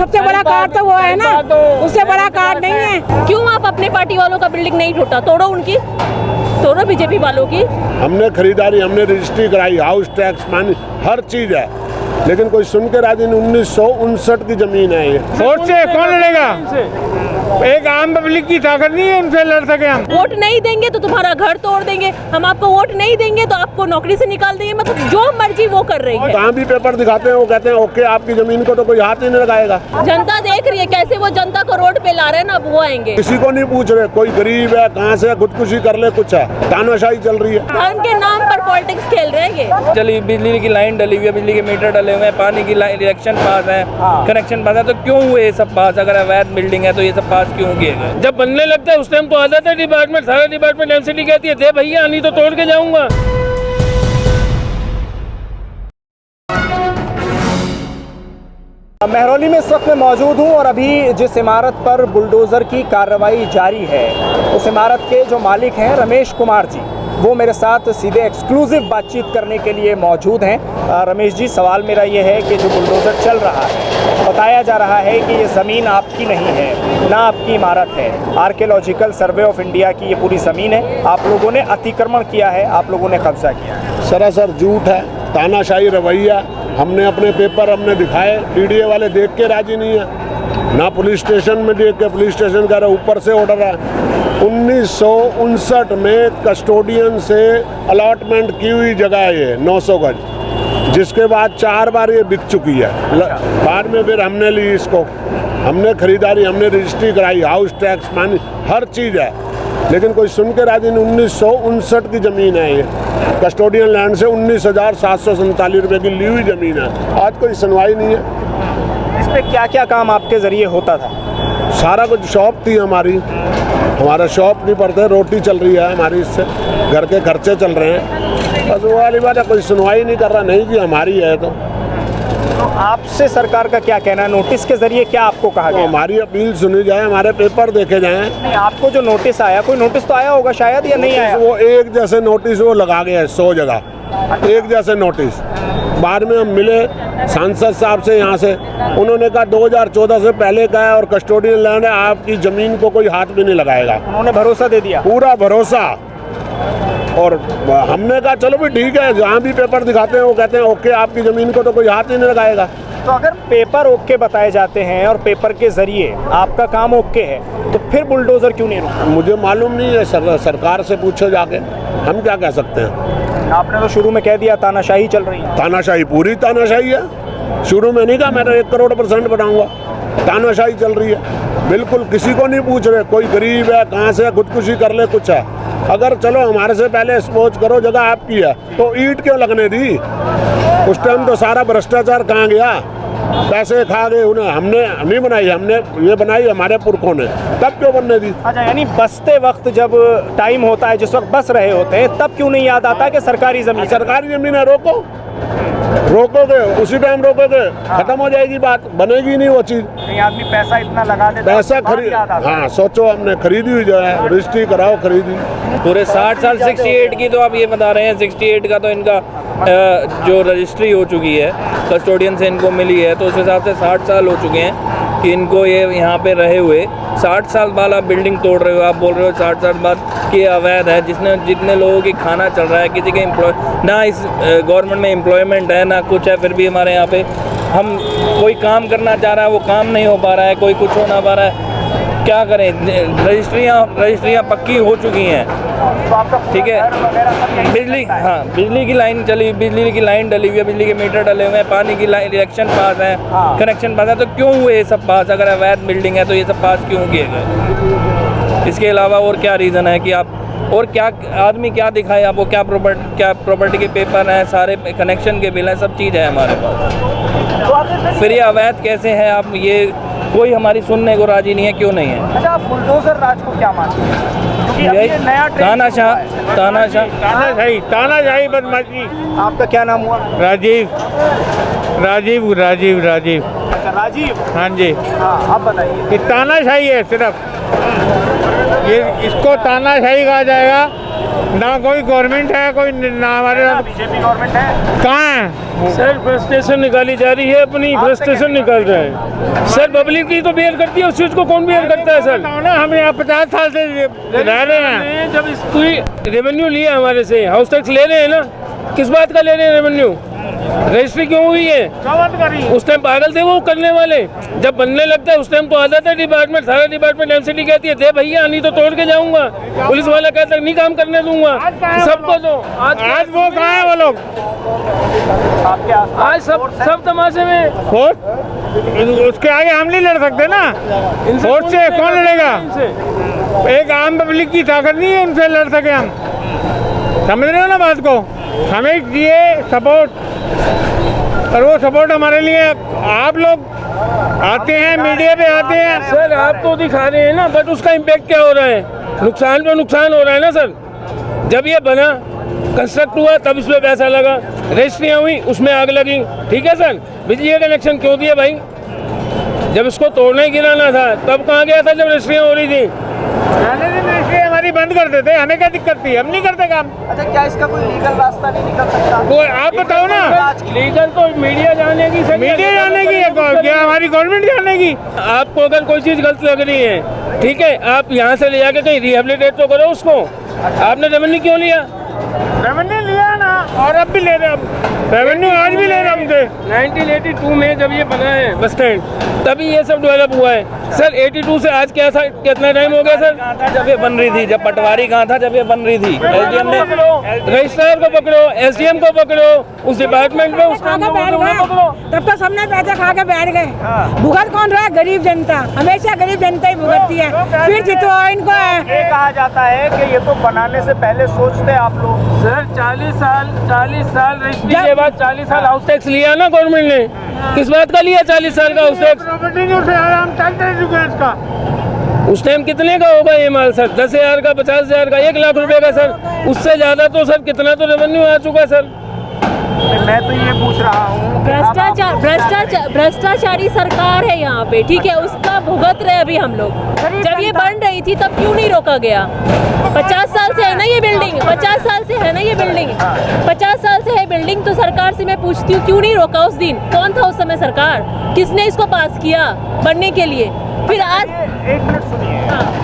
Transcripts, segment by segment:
सबसे बड़ा कार्ड तो वो है ना, उससे बड़ा कार्ड नहीं है। क्यों आप अपने पार्टी वालों का बिल्डिंग नहीं टूटा? तोड़ो उनकी, तोड़ो बीजेपी वालों की। हमने खरीदारी, हमने रजिस्ट्री कराई, हाउस टैक्स पानी हर चीज है, लेकिन कोई सुन के राजी नहीं। 1959 की जमीन है ये। वोट से कौन लड़ेगा? एक आम पब्लिक की ताकत नहीं है उनसे लड़ सके हम। वोट नहीं देंगे तो तुम्हारा घर तोड़ देंगे, हम आपको वोट नहीं देंगे तो आपको नौकरी से निकाल देंगे, मतलब जो मर्जी वो कर रही है। कहाँ भी पेपर दिखाते हैं वो कहते हैं ओके, आपकी जमीन को तो कोई हाथ ही नहीं लगाएगा। जनता देख रही है कैसे वो जनता को रोड पे ला रहे हैं ना, अब वो आएंगे। किसी को नहीं पूछ रहे, कोई गरीब है कहाँ से खुदकुशी कर ले, कुछ है, तानाशाही चल रही है। धर्म के नाम पर पॉलिटिक्स खेल रहे हैं ये। चलिए बिजली की लाइन डली हुई है, बिजली के मीटर डले हुए हैं, पानी की लाइन, इलेक्शन पास है, कनेक्शन पास है, तो क्यों हुए ये सब पास? अगर अवैध बिल्डिंग है तो ये सब पास क्यों किए गए? जब बनने लगता है उस टाइम तो आ जाता है डिपार्टमेंट, सारा डिपार्टमेंट एमसीडी कहती है दे भैया, नहीं तो तोड़ के जाऊंगा। महरौली में इस वक्त मैं मौजूद हूं और अभी जिस इमारत पर बुलडोज़र की कार्रवाई जारी है, उस इमारत के जो मालिक हैं रमेश कुमार जी, वो मेरे साथ सीधे एक्सक्लूसिव बातचीत करने के लिए मौजूद हैं। रमेश जी, सवाल मेरा ये है कि जो बुलडोज़र चल रहा है, बताया जा रहा है कि ये ज़मीन आपकी नहीं है, ना आपकी इमारत है, आर्कियोलॉजिकल सर्वे ऑफ इंडिया की ये पूरी ज़मीन है, आप लोगों ने अतिक्रमण किया है, आप लोगों ने कब्जा किया है। सरासर झूठ है, तानाशाही रवैया। हमने अपने पेपर हमने दिखाए, पीडीए वाले देख के राजी नहीं है, ना पुलिस स्टेशन में देख के, पुलिस स्टेशन कह रहे ऊपर से ऑर्डर है। 1959 में कस्टोडियन से अलॉटमेंट की हुई जगह है ये 900 गज, जिसके बाद 4 बार ये बिक चुकी है। बाद में फिर हमने ली इसको, हमने खरीदारी, हमने रजिस्ट्री कराई, हाउस टैक्स पानी हर चीज़ है, लेकिन कोई सुन के राजी नहीं। 1959 की ज़मीन है ये, कस्टोडियन लैंड से 19,747 रुपये की ली हुई ज़मीन है। आज कोई सुनवाई नहीं है। इस पर क्या क्या काम आपके ज़रिए होता था? सारा कुछ, शॉप थी हमारी, हमारा शॉप नहीं पड़ते, रोटी चल रही है हमारी, इससे घर के खर्चे चल रहे हैं, बस वो वाली बात है। कोई सुनवाई नहीं कर रहा, नहीं कि हमारी है तो आपसे सरकार का क्या कहना है? नोटिस के जरिए क्या आपको कहा गया? हमारी अपील सुनी जाए, हमारे पेपर देखे जाएं। नहीं, आपको जो नोटिस आया, कोई नोटिस तो आया होगा शायद, या नहीं आया? वो एक जैसे नोटिस वो लगा गया है 100 जगह, एक जैसे नोटिस। बाद में हम मिले सांसद साहब से यहाँ से, उन्होंने कहा 2014 से पहले का है और कस्टोडियन लैंड है, आपकी ज़मीन को कोई हाथ भी नहीं लगाएगा। उन्होंने भरोसा दे दिया, पूरा भरोसा। और हमने कहा चलो भी ठीक है, जहाँ भी पेपर दिखाते हैं वो कहते हैं ओके, आपकी ज़मीन को तो कोई हाथ ही नहीं लगाएगा। तो अगर पेपर ओके बताए जाते हैं और पेपर के जरिए आपका काम ओके है, तो फिर बुलडोज़र क्यों नहीं रुका? मुझे मालूम नहीं है, सरकार से पूछो जाके, हम क्या कह सकते हैं। आपने तो शुरू में कह दिया तानाशाही चल रही है। तानाशाही, पूरी तानाशाही है। शुरू में नहीं कहा मैं तो 1 करोड़% बनाऊंगा, तानाशाही चल रही है। बिल्कुल किसी को नहीं पूछ रहे, कोई गरीब है कहाँ से खुदकुशी कर ले, कुछ है। अगर चलो हमारे से पहले स्पोज करो जगह आपकी है तो ईंट क्यों लगने दी? उस टाइम तो सारा भ्रष्टाचार कहाँ गया, पैसे खा गए उन्हें, हमने नहीं बनाई, हमने ये बनाई हमारे पुरखों ने, तब क्यों बनने दी? अच्छा, यानी बसते वक्त जब टाइम होता है, जिस वक्त बस रहे होते हैं, तब क्यों नहीं याद आता कि सरकारी ज़मीन, सरकारी ज़मीन है, रोकोगे उसी टाइम रोकोगे, खत्म हो जाएगी बात, बनेगी नहीं वो चीज़। नहीं, आदमी पैसा इतना लगा देता, पैसा खरीद, हाँ सोचो, हमने खरीदी हुई जो है, रजिस्ट्री कराओ, खरीदी पूरे 60 साल 68 की तो आप ये बता रहे हैं, 68 का तो इनका जो रजिस्ट्री हो चुकी है, कस्टोडियन से इनको मिली है, तो उस हिसाब से 60 साल हो चुके हैं कि इनको ये यहाँ पे रहे हुए। 60 साल बाद आप बिल्डिंग तोड़ रहे हो, आप बोल रहे हो 60 साल बाद कि अवैध है, जितने लोगों की खाना चल रहा है, किसी के ना इस गवर्नमेंट में एम्प्लॉयमेंट है ना कुछ है, फिर भी हमारे यहाँ पे हम कोई काम करना चाह रहा है वो काम नहीं हो पा रहा है, कोई कुछ हो ना पा रहा है, क्या करें? रजिस्ट्रियाँ पक्की हो चुकी हैं, ठीक है। बिजली की लाइन चली, बिजली की लाइन डली हुई है, बिजली के मीटर डले हुए हैं, पानी की लाइन, इलेक्शन पास है, कनेक्शन पास है, तो क्यों हुए ये सब पास? अगर अवैध बिल्डिंग है तो ये सब पास क्यों किए गए? इसके अलावा और क्या रीज़न है कि आप, और क्या आदमी क्या दिखाए आपको? क्या प्रॉपर्टी के पेपर हैं, सारे कनेक्शन के बिल हैं, सब चीज़ है हमारे पास, फिर ये अवैध कैसे है? आप ये कोई हमारी सुनने को राजी नहीं है, क्यों नहीं है? अच्छा, आप बुलडोज़र राज को क्या मानते हैं? तानाशाही बदमाशी। आपका क्या नाम हुआ? राजीव। अच्छा, राजीव। हाँ जी। हाँ, आप बताइए। ये तानाशाही है सिर्फ, ये इसको तानाशाही कहा जाएगा ना कोई गवर्नमेंट है, कोई ना हमारे बीजेपी गवर्नमेंट है। कहाँ है? सर फ्रस्ट्रेशन निकाली जा रही है, अपनी फ्रस्ट्रेशन निकाल रहे हैं सर। पब्लिक की तो बेयर करती है, उस चीज़ को कौन बेयर करता है सर? ना हम यहाँ 50 साल से रह रहे हैं। जब इस पूरी रेवेन्यू लिया हमारे से, हाउस टैक्स ले रहे हैं ना, किस बात का ले रहे हैं रेवेन्यू? रजिस्ट्री क्यों हुई है? उस टाइम पागल थे वो करने वाले, जब बनने लगता है उस टाइम तो आ जाता है डिपार्टमेंट, सारा डिपार्टमेंट एमसीडी कहती है दे भैया, नहीं तो तोड़ के जाऊंगा। पुलिस वाला कहता है नहीं काम करने दूंगा, सबको दो। आज वो कहाँ है वो लोग? आज सब तमाशे में। फोर्स उसके आगे हम नहीं लड़ सकते ना, फोर्स से कौन लड़ेगा? एक आम पब्लिक की ताकत नहीं है उनसे लड़ सके हम, समझ रहे हो ना बात को? हमें चाहिए सपोर्ट, और वो सपोर्ट हमारे लिए आप लोग आते हैं, मीडिया पे आते हैं। सर आप तो दिखा रहे हैं ना, बट उसका इम्पैक्ट क्या हो रहा है? नुकसान पे नुकसान हो रहा है ना सर। जब ये बना, कंस्ट्रक्ट हुआ, तब इस पर पैसा लगा, रजिस्ट्रियाँ हुई, उसमें आग लगी, ठीक है सर। बिजली का कनेक्शन क्यों दिया भाई? जब इसको तोड़ना ही गिराना था तब कहाँ गया था जब रजिस्ट्रियाँ हो रही थी? हमारी बंद कर देते, हमें क्या दिक्कत थी? हम नहीं करते काम। अच्छा, क्या इसका कोई लीगल रास्ता नहीं निकल सकता? कोई आप बताओ ना। लीगल तो मीडिया जानेगी सर, मीडिया जानेगी या क्या हमारी गवर्नमेंट जानेगी? आपको अगर कोई चीज़ गलत लग रही है, ठीक है, आप यहाँ से ले जाके कहीं रिहेबिलिटेट तो करो उसको। आपने रेवेन्यू क्यों लिया? रेवेन्यू लिया ना, और अब भी ले रहे, अब रेवेन्यू आज भी ले रहे हमसे। 1982 में जब ये बना है बस स्टैंड, तभी ये सब डेवलप हुआ है सर। 82 से आज क्या था, कितना टाइम हो गया सर? जब ये बन रही थी, जब पटवारी कहाँ था जब ये बन रही थी? एसडीएम ने, रजिस्ट्रार को पकड़ो, एसडीएम को पकड़ो, उस डिपार्टमेंट में उसको पकड़ो। तब तो सबने पैसे खा के बैठ गए। भुगत कौन रहा है? गरीब जनता, हमेशा गरीब जनता ही भुगतती है। फिर जितो इनको ये कहा जाता है कि ये तो बनाने से पहले सोचते आप लोग। सर 40 साल रजिस्ट्री के बाद 40 साल हाउस टैक्स लिया ना गवर्नमेंट ने। किस बात का लिया 40 साल का हाउस टैक्स? उस टाइम कितने का होगा ये माल सर? 10,000 का, 50,000 का, 1 लाख रुपए का सर। उससे ज्यादा तो सर कितना तो रेवेन्यू आ चुका सर। मैं तो ये पूछ रहा हूँ, भ्रष्टाचारी सरकार है यहाँ पे, ठीक है, उसका भुगत रहे अभी हम लोग। जब ये बन रही थी तब क्यों नहीं रोका गया? 50 साल से है ना ये बिल्डिंग, 50 साल से है ना ये बिल्डिंग, 50 साल से है बिल्डिंग। तो सरकार से मैं पूछती हूँ क्यों नहीं रोका उस दिन? कौन था उस समय सरकार? किसने इसको पास किया बनने के लिए? फिर आज एक मिनट सुनिए,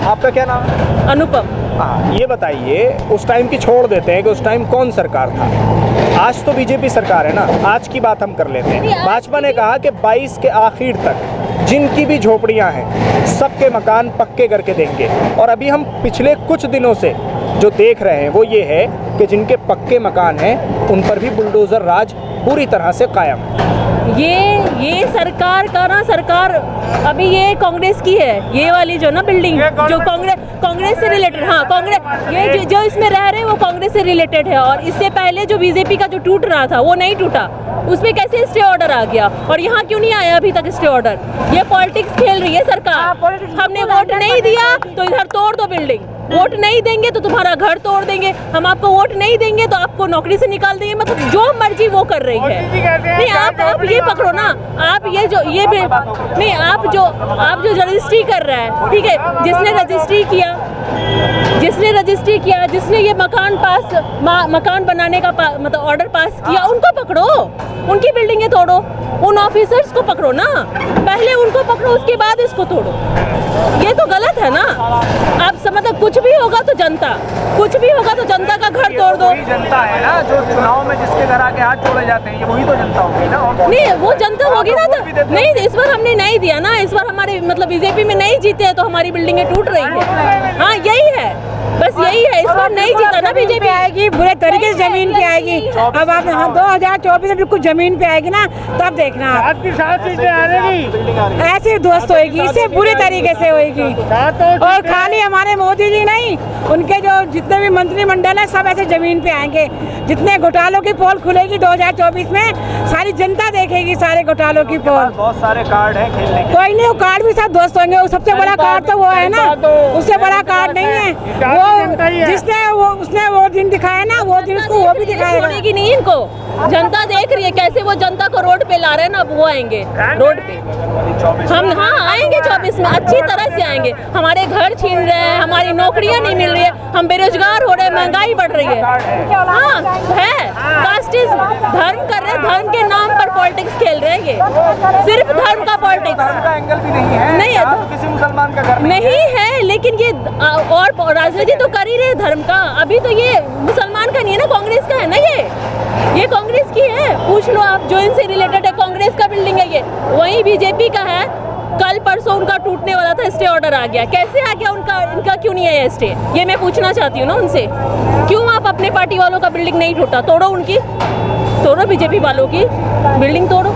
आपका क्या नाम है? अनुपम। हाँ, ये बताइए, उस टाइम की छोड़ देते हैं कि उस टाइम कौन सरकार था। आज तो बीजेपी सरकार है ना, आज की बात हम कर लेते हैं। भाजपा ने कहा कि 22 के आखिर तक जिनकी भी झोपड़ियां हैं सबके मकान पक्के करके देंगे। और अभी हम पिछले कुछ दिनों से जो देख रहे हैं वो ये है कि जिनके पक्के मकान हैं उन पर भी बुलडोज़र राज पूरी तरह से कायम है। ये सरकार का ना, सरकार अभी ये कांग्रेस की है, ये वाली जो ना बिल्डिंग जो कांग्रेस से रिलेटेड, हाँ कांग्रेस, ये जो इसमें रह रहे हैं वो कांग्रेस से रिलेटेड है। और इससे पहले जो बीजेपी का जो टूट रहा था वो नहीं टूटा, उसमें कैसे स्टे ऑर्डर आ गया? और यहाँ क्यों नहीं आया अभी तक स्टे ऑर्डर? ये पॉलिटिक्स खेल रही है सरकार। हमने वोट नहीं दिया तो इधर तोड़ दो बिल्डिंग, वोट नहीं देंगे तो तुम्हारा घर तोड़ देंगे, हम आपको वोट नहीं देंगे तो आपको नौकरी से निकाल देंगे। मतलब जो मर्जी वो कर रही है। नहीं, आप ये पकड़ो ना, आप ये जो ये भी नहीं, आप जो रजिस्ट्री कर रहा है, ठीक है, जिसने रजिस्ट्री किया, जिसने ये मकान बनाने का मतलब ऑर्डर पास किया, उनको पकड़ो, उनकी बिल्डिंगें तोड़ो, उन ऑफिसर्स को पकड़ो ना, पहले उनको पकड़ो उसके बाद इसको तोड़ो। ये तो गलत है ना। आप मतलब कुछ भी होगा तो जनता का घर तोड़ दो। वही जनता है ना जो चुनाव में जिसके घर आके हाथ जोड़े जाते हैं, ये वही तो जनता होगी ना। नहीं, वो जनता होगी ना। तो नहीं, इस बार हमने नहीं दिया ना, इस बार हमारे मतलब बीजेपी में नहीं जीते हैं तो हमारी बिल्डिंगें टूट रही है। हाँ, यही है, बस यही है। इस बार नहीं जीता ना बीजेपी, आएगी बुरे तरीके से जमीन पे आएगी। अब आप 2024 में बिल्कुल जमीन पे आएगी ना, तब देखना ऐसे दोस्त होएगी, इससे बुरे तरीके से होएगी। और खाली हमारे मोदी जी नहीं, उनके जो जितने भी मंत्रिमंडल है सब ऐसे जमीन पे आएंगे। जितने घोटालों की पोल खुलेगी 2024 में, सारी जनता देखेगी सारे घोटालों की पोल। बहुत सारे कार्ड हैं खेलने के। कोई नहीं, वो कार्ड भी सब दोस्त होंगे। वो सबसे बड़ा कार्ड तो वो है ना, उससे बड़ा कार्ड नहीं है वो। उसने वो दिन दिखाया ना, वो दिन उसको वो भी दिखाएगा। छोड़ेगी नहीं इनको, जनता देख रही है कैसे वो जनता को रोड पे ला रहे हैं ना। अब वो आएंगे रोड पे, हम हाँ आएंगे सब इसमें अच्छी तरह से आएंगे। हमारे घर छीन रहे हैं, हमारी नौकरियां नहीं मिल रही है, हम बेरोजगार हो रहे हैं, महंगाई बढ़ रही है। हाँ है, कास्टिज धर्म कर रहे हैं, धर्म के नाम पर पॉलिटिक्स खेल रहे हैं, ये सिर्फ धर्म का पॉलिटिक्स का एंगल भी नहीं है, नहीं है तो किसी मुसलमान का घर नहीं है, लेकिन ये और राजनीति तो कर ही रहे धर्म का। अभी तो ये मुसलमान का नहीं है ना, कांग्रेस का है ना, ये कांग्रेस की है। पूछ लो आप, जो इनसे रिलेटेड है, कांग्रेस का बिल्डिंग है ये, वही बीजेपी का है। कल परसों उनका टूटने वाला था, स्टे ऑर्डर आ गया। कैसे आ गया उनका, इनका क्यों नहीं आया स्टे? ये मैं पूछना चाहती हूँ ना उनसे, क्यों आप अपने पार्टी वालों का बिल्डिंग नहीं टूटा? तोड़ो उनकी, तोड़ो बीजेपी वालों की बिल्डिंग तोड़ो।